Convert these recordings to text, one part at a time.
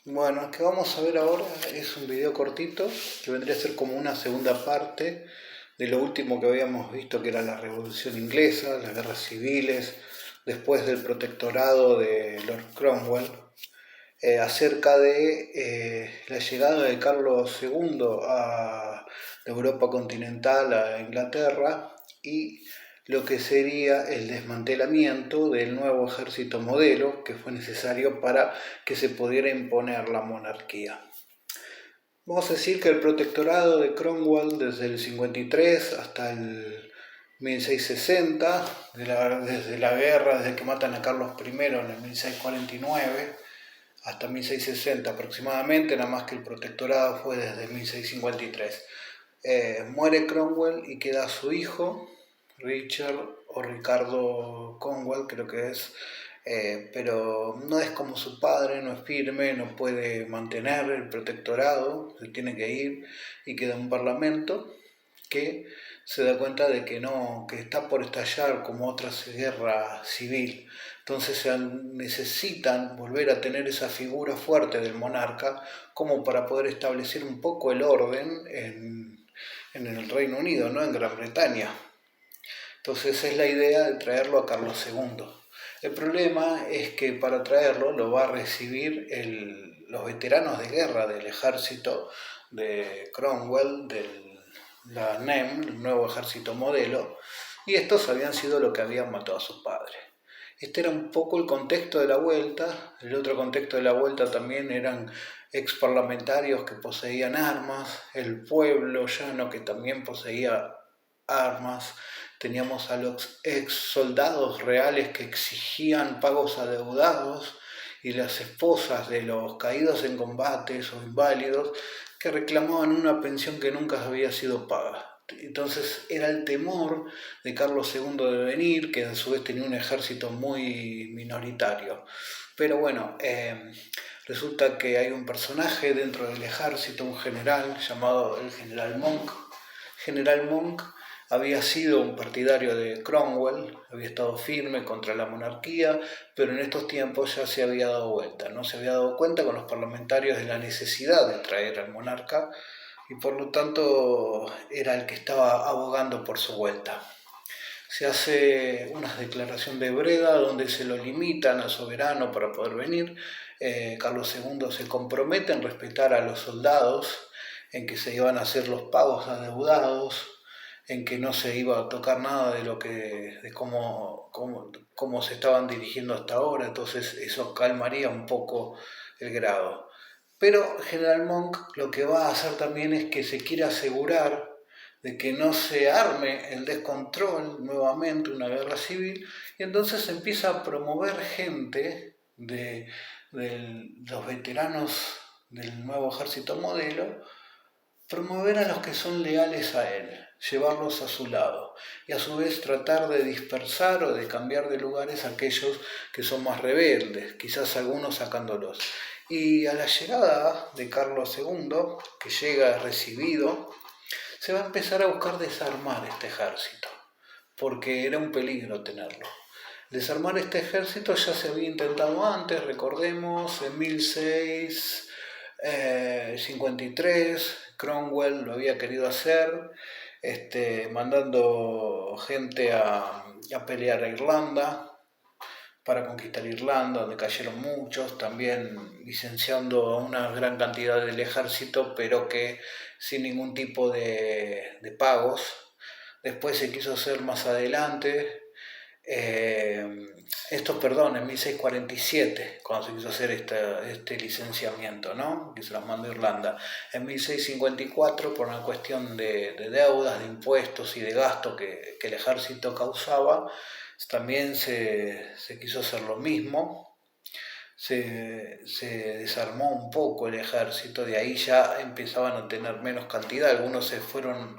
Bueno, el que vamos a ver ahora es un video cortito que vendría a ser como una segunda parte de lo último que habíamos visto, que era la Revolución Inglesa, las guerras civiles, después del protectorado de Lord Cromwell, acerca de la llegada de Carlos II a la Europa continental, a Inglaterra, y lo que sería el desmantelamiento del nuevo ejército modelo que fue necesario para que se pudiera imponer la monarquía. Vamos a decir que el protectorado de Cromwell desde el 53 hasta el 1660, desde la guerra, desde que matan a Carlos I en el 1649 hasta 1660 aproximadamente, nada más que el protectorado fue desde 1653. Muere Cromwell y queda su hijo, Richard o Ricardo Cromwell, creo que es, pero no es como su padre, no es firme, no puede mantener el protectorado, se tiene que ir y queda un parlamento que se da cuenta de que no, que está por estallar como otra guerra civil. Entonces necesitan volver a tener esa figura fuerte del monarca como para poder establecer un poco el orden en el Reino Unido, ¿no? En Gran Bretaña. Entonces esa es la idea de traerlo a Carlos II. El problema es que para traerlo lo va a recibir los veteranos de guerra del ejército de Cromwell, la NEM, el nuevo ejército modelo, y estos habían sido los que habían matado a su padre. Este era un poco el contexto de la vuelta. El otro contexto de la vuelta también eran ex parlamentarios que poseían armas, el pueblo llano que también poseía armas, teníamos a los ex soldados reales que exigían pagos adeudados y las esposas de los caídos en combates o inválidos que reclamaban una pensión que nunca había sido paga. Entonces era el temor de Carlos II de venir, que a su vez tenía un ejército muy minoritario. Pero bueno, resulta que hay un personaje dentro del ejército, un general llamado el general Monk. General Monk había sido un partidario de Cromwell, había estado firme contra la monarquía, pero en estos tiempos ya se había dado vuelta, ¿no? Se había dado cuenta con los parlamentarios de la necesidad de traer al monarca y por lo tanto era el que estaba abogando por su vuelta. Se hace una declaración de Breda donde se lo limitan al soberano para poder venir. Carlos II se compromete en respetar a los soldados, en que se iban a hacer los pagos adeudados, en que no se iba a tocar nada de lo que de cómo se estaban dirigiendo hasta ahora, entonces eso calmaría un poco el grado. Pero General Monk lo que va a hacer también es que se quiere asegurar de que no se arme el descontrol nuevamente, una guerra civil, y entonces empieza a promover gente de los veteranos del nuevo ejército modelo, promover a los que son leales a él, llevarlos a su lado y a su vez tratar de dispersar o de cambiar de lugares a aquellos que son más rebeldes, quizás algunos sacándolos. Y a la llegada de Carlos II, que llega recibido, se va a empezar a buscar desarmar este ejército, porque era un peligro tenerlo. Desarmar este ejército ya se había intentado antes, recordemos, en 1653, Cromwell lo había querido hacer, mandando gente a pelear a Irlanda, para conquistar Irlanda, donde cayeron muchos, también licenciando a una gran cantidad del ejército, pero que sin ningún tipo de pagos. Después se quiso hacer más adelante, eh, perdón, en 1647, cuando se quiso hacer este licenciamiento, ¿no? Que se los mandó a Irlanda. En 1654, por una cuestión de deudas, de impuestos y de gasto que el ejército causaba, también se quiso hacer lo mismo. Se desarmó un poco el ejército, de ahí ya empezaban a tener menos cantidad, algunos se fueron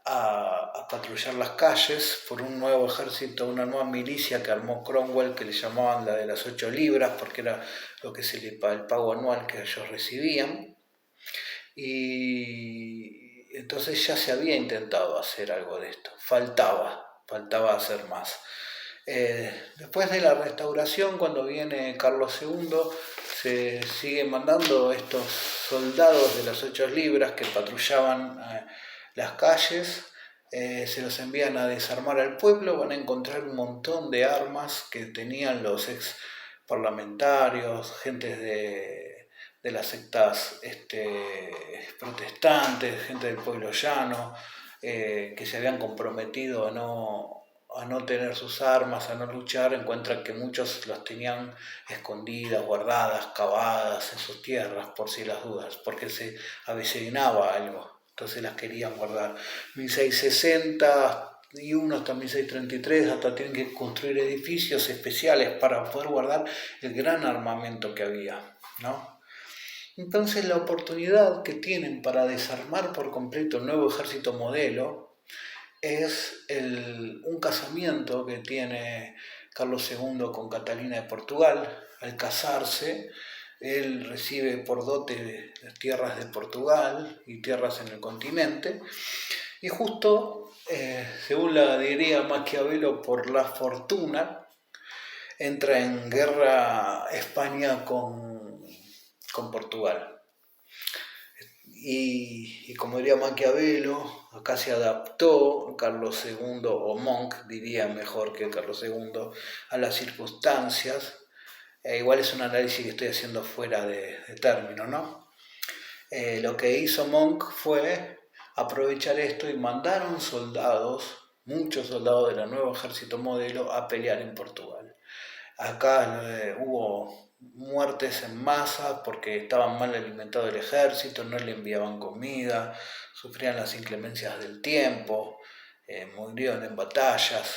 a patrullar las calles por un nuevo ejército, una nueva milicia que armó Cromwell, que le llamaban la de las 8 libras, porque era lo que el pago anual que ellos recibían. Y entonces ya se había intentado hacer algo de esto, faltaba hacer más. Después de la restauración, cuando viene Carlos II, se sigue mandando estos soldados de las 8 libras que patrullaban las calles, se los envían a desarmar al pueblo. Van a encontrar un montón de armas que tenían los ex parlamentarios, gentes de las sectas protestantes, gente del pueblo llano, que se habían comprometido a no tener sus armas, a no luchar. Encuentran que muchos las tenían escondidas, guardadas, cavadas en sus tierras, por si las dudas, porque se avecinaba algo, entonces las querían guardar. 1660 y uno hasta 1633 hasta tienen que construir edificios especiales para poder guardar el gran armamento que había, ¿no? Entonces la oportunidad que tienen para desarmar por completo el nuevo ejército modelo es un casamiento que tiene Carlos II con Catalina de Portugal. Al casarse, él recibe por dote las tierras de Portugal y tierras en el continente, y justo, según la diría Maquiavelo, por la fortuna, entra en guerra España con Portugal. Y como diría Maquiavelo, acá se adaptó Carlos II, o Monk diría mejor que Carlos II, a las circunstancias. Igual es un análisis que estoy haciendo fuera de término, ¿no? Lo que hizo Monk fue aprovechar esto y mandaron soldados, muchos soldados del nuevo ejército modelo, a pelear en Portugal. Acá hubo muertes en masa porque estaban mal alimentados el ejército, no le enviaban comida, sufrían las inclemencias del tiempo, murieron en batallas,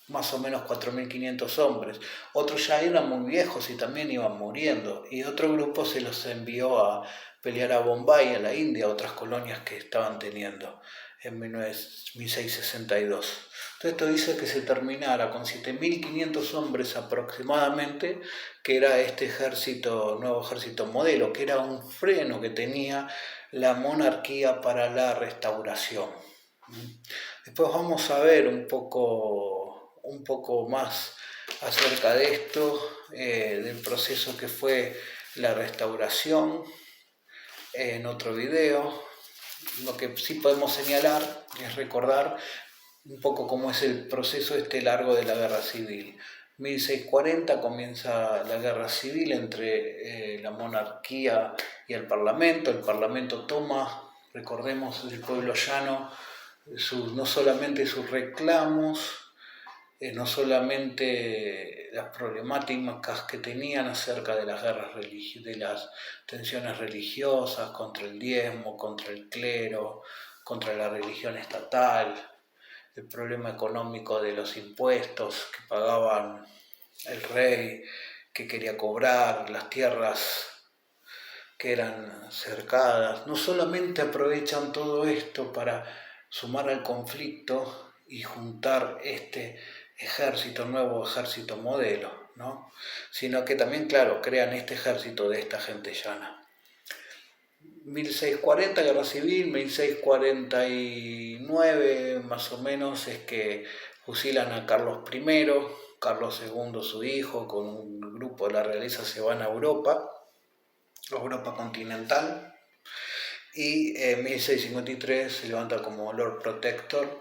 más o menos 4.500 hombres. Otros ya eran muy viejos y también iban muriendo, y otro grupo se los envió a pelear a Bombay, a la India, a otras colonias que estaban teniendo en 1662. Todo esto hizo que se terminara con 7.500 hombres aproximadamente, que era este ejército, nuevo ejército modelo, que era un freno que tenía la monarquía para la restauración. Después vamos a ver un poco más acerca de esto, del proceso que fue la restauración, en otro video. Lo que sí podemos señalar es recordar un poco cómo es el proceso largo de la guerra civil. 1640 comienza la guerra civil entre la monarquía y el parlamento toma, recordemos, del pueblo llano, no solamente sus reclamos, no solamente las problemáticas que tenían acerca de las guerras de las tensiones religiosas, contra el diezmo, contra el clero, contra la religión estatal, el problema económico de los impuestos que pagaban el rey, que quería cobrar, las tierras que eran cercadas. No solamente aprovechan todo esto para sumar al conflicto y juntar este nuevo ejército modelo, ¿no? Sino que también, claro, crean este ejército de esta gente llana. 1640 guerra civil, 1649 más o menos es que fusilan a Carlos I, Carlos II su hijo, con un grupo de la realeza se van a Europa continental, y en 1653 se levanta como Lord Protector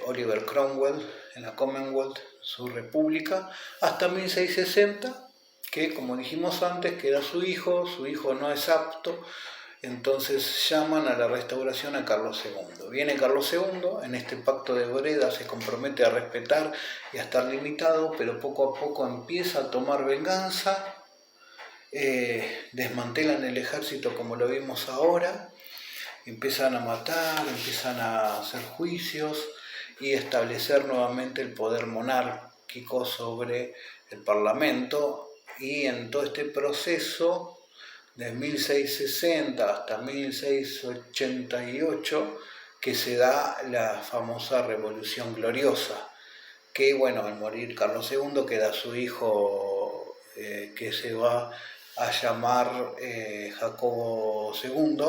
Oliver Cromwell en la Commonwealth, su república, hasta 1660, que como dijimos antes queda su hijo no es apto, entonces llaman a la restauración a Carlos II. Viene Carlos II, en este pacto de Breda se compromete a respetar y a estar limitado, pero poco a poco empieza a tomar venganza. Desmantelan el ejército como lo vimos ahora, empiezan a matar, empiezan a hacer juicios y establecer nuevamente el poder monárquico sobre el parlamento. Y en todo este proceso, de 1660 hasta 1688, que se da la famosa Revolución Gloriosa, que bueno, al morir Carlos II queda su hijo, que se va a llamar Jacobo II.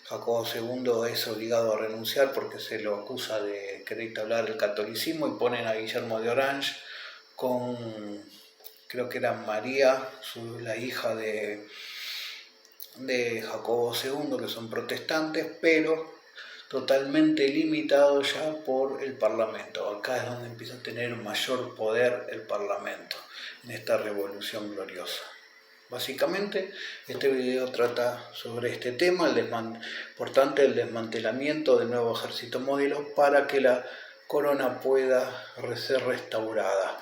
Jacobo II es obligado a renunciar porque se lo acusa de querer instaurar el catolicismo y ponen a Guillermo de Orange con, creo que era María, la hija de Jacobo II, que son protestantes, pero totalmente limitado ya por el Parlamento. Acá es donde empieza a tener mayor poder el Parlamento, en esta revolución gloriosa. Básicamente, este video trata sobre este tema, importante el desmantelamiento del nuevo ejército modelo para que la corona pueda ser restaurada.